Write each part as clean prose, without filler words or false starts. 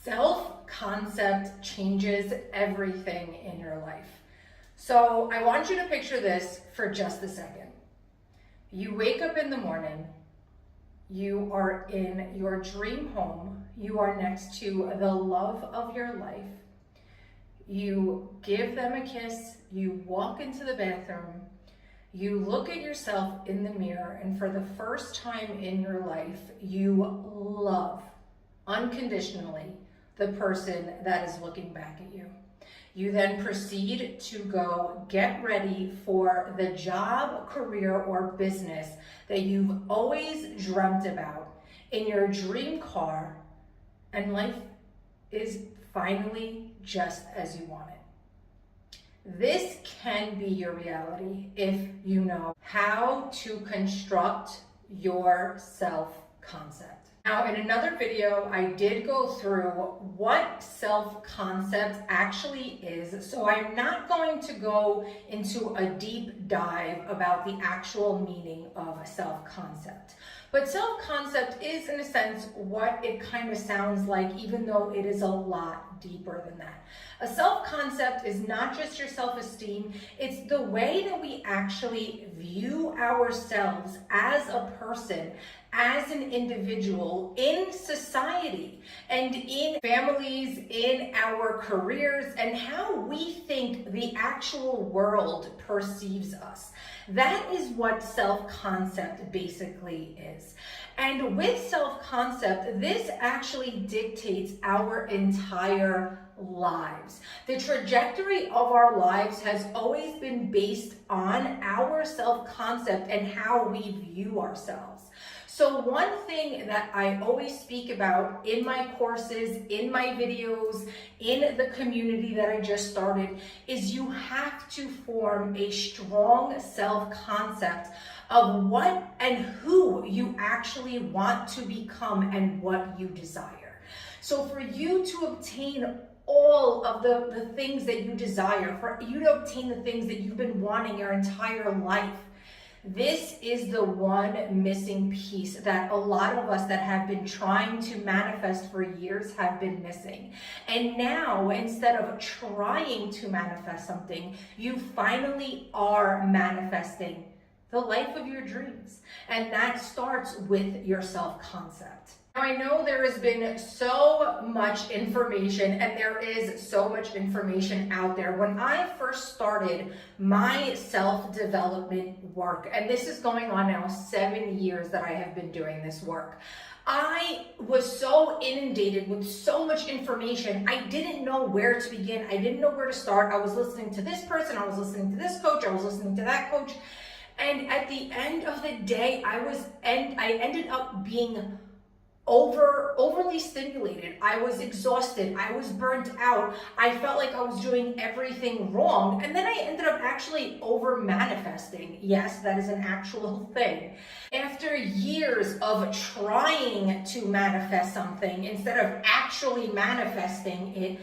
Self-concept changes everything in your life. So I want you to picture this for just a second. You wake up in the morning, you are in your dream home, you are next to the love of your life, you give them a kiss, you walk into the bathroom, you look at yourself in the mirror, and for the first time in your life, you love unconditionally the person that is looking back at you. You then proceed to go get ready for the job, career, or business that you've always dreamt about in your dream car, and life is finally just as you want it. This can be your reality if you know how to construct your self-concept. Now, in another video, I did go through what self-concept actually is, so I'm not going to go into a deep dive about the actual meaning of self-concept. But self-concept is, in a sense, what it kind of sounds like, even though it is a lot deeper than that. A self-concept is not just your self-esteem, it's the way that we actually view ourselves as a person, as an individual, in society, and in families, in our careers, and how we think the actual world perceives us. That is what self-concept basically is. And with self-concept, this actually dictates our entire lives. The trajectory of our lives has always been based on our self-concept and how we view ourselves. So one thing that I always speak about in my courses, in my videos, in the community that I just started, is you have to form a strong self-concept of what and who you actually want to become and what you desire. So for you to obtain all of the things that you desire, for you to obtain the things that you've been wanting your entire life, this is the one missing piece that a lot of us that have been trying to manifest for years have been missing. And now, instead of trying to manifest something, you finally are manifesting the life of your dreams. And that starts with your self-concept. Now, I know there has been so much information, and there is so much information out there. When I first started my self-development work, and this is going on now 7 years that I have been doing this work, I was so inundated with so much information, I didn't know where to begin. I didn't know where to start. I was listening to this person, I was listening to this coach, I was listening to that coach. And at the end of the day, I ended up being overly stimulated. I was exhausted. I was burnt out. I felt like I was doing everything wrong. And then I ended up actually over manifesting. Yes, that is an actual thing. After years of trying to manifest something instead of actually manifesting it,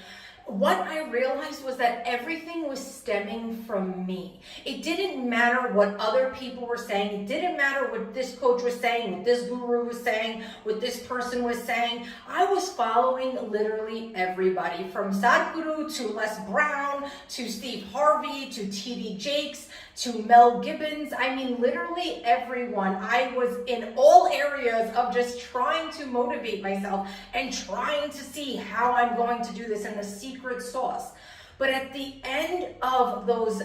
what I realized was that everything was stemming from me. It didn't matter what other people were saying. It didn't matter what this coach was saying, what this guru was saying, what this person was saying. I was following literally everybody, from Sadhguru to Les Brown to Steve Harvey to T.D. Jakes to Mel Gibbons. I mean, literally everyone. I was in all areas of just trying to motivate myself and trying to see how I'm going to do this in the secret sauce. But at the end of those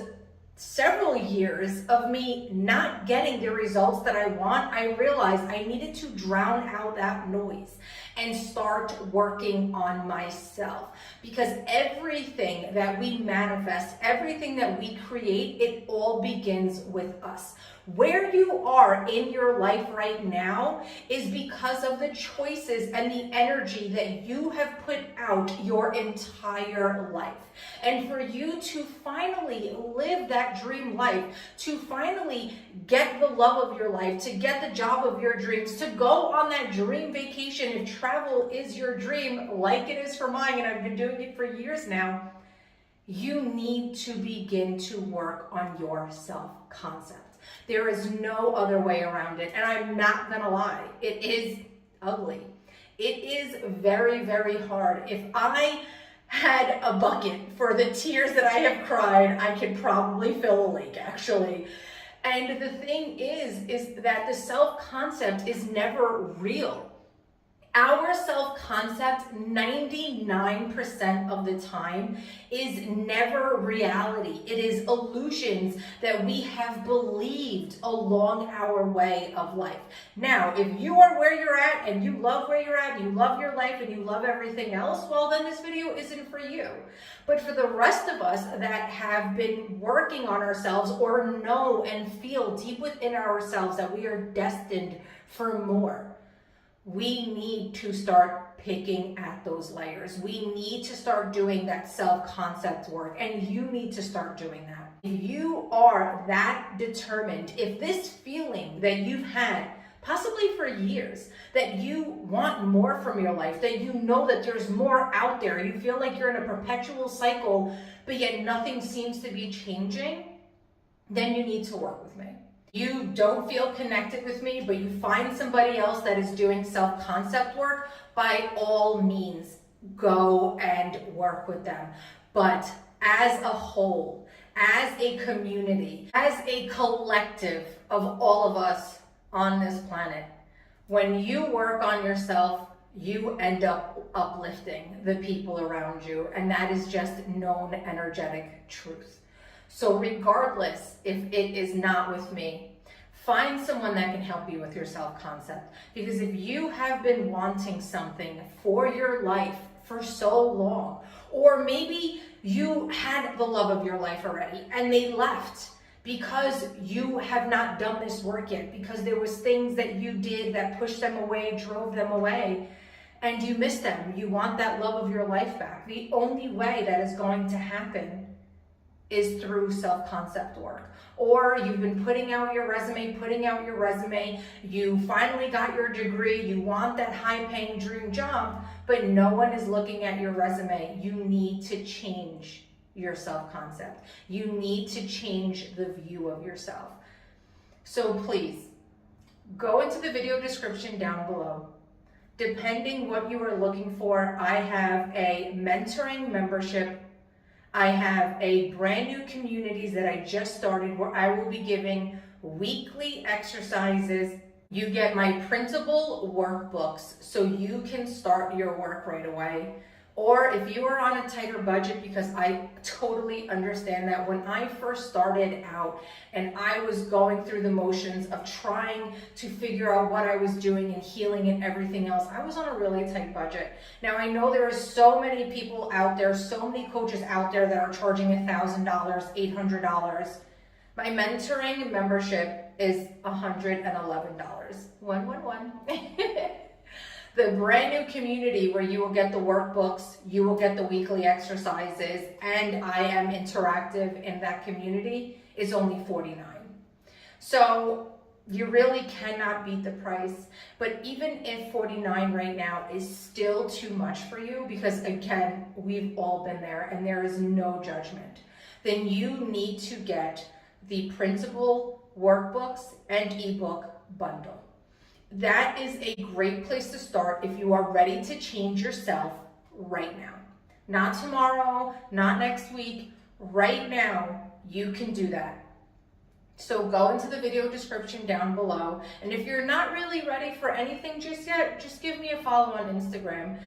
several years of me not getting the results that I want, I realized I needed to drown out that noise and start working on myself. Because everything that we manifest, everything that we create, it all begins with us. Where you are in your life right now is because of the choices and the energy that you have put out your entire life. And for you to finally live that dream life, to finally get the love of your life, to get the job of your dreams, to go on that dream vacation, if travel is your dream, like it is for mine, and I've been doing it for years now, you need to begin to work on your self-concept. There is no other way around it. And I'm not gonna lie, it is ugly. It is very, very hard. If I had a bucket for the tears that I have cried, I could probably fill a lake, actually. And the thing is that the self-concept is never real. Our self-concept, 99% of the time, is never reality. It is illusions that we have believed along our way of life. Now, if you are where you're at and you love where you're at, you love your life and you love everything else, well, then this video isn't for you. But for the rest of us that have been working on ourselves or know and feel deep within ourselves that we are destined for more, we need to start picking at those layers. We need to start doing that self-concept work, and you need to start doing that. If you are that determined, if this feeling that you've had possibly for years, that you want more from your life, that you know that there's more out there, you feel like you're in a perpetual cycle, but yet nothing seems to be changing, then you need to work with me. You don't feel connected with me, but you find somebody else that is doing self-concept work, by all means, go and work with them. But as a whole, as a community, as a collective of all of us on this planet, when you work on yourself, you end up uplifting the people around you, and that is just known energetic truth. So regardless if it is not with me, find someone that can help you with your self-concept. Because if you have been wanting something for your life for so long, or maybe you had the love of your life already and they left because you have not done this work yet, because there was things that you did that pushed them away, drove them away, and you miss them. You want that love of your life back. The only way that is going to happen is through self-concept work. Or you've been putting out your resume, you finally got your degree, you want that high-paying dream job, but no one is looking at your resume. You need to change your self-concept. You need to change the view of yourself. So please, go into the video description down below. Depending what you are looking for, I have a mentoring membership. I have a brand new communities that I just started where I will be giving weekly exercises. You get my printable workbooks so you can start your work right away. Or if you are on a tighter budget, because I totally understand that when I first started out and I was going through the motions of trying to figure out what I was doing and healing and everything else, I was on a really tight budget. Now I know there are so many people out there, so many coaches out there that are charging $1,000, $800. My mentoring membership is $111. 111. The brand new community where you will get the workbooks, you will get the weekly exercises, and I am interactive in that community is only $49. So you really cannot beat the price. But even if $49 right now is still too much for you, because again, we've all been there and there is no judgment, then you need to get the printable workbooks and ebook bundle. That is a great place to start if you are ready to change yourself right now. Not tomorrow, not next week, right now, you can do that. So go into the video description down below. And if you're not really ready for anything just yet, just give me a follow on Instagram.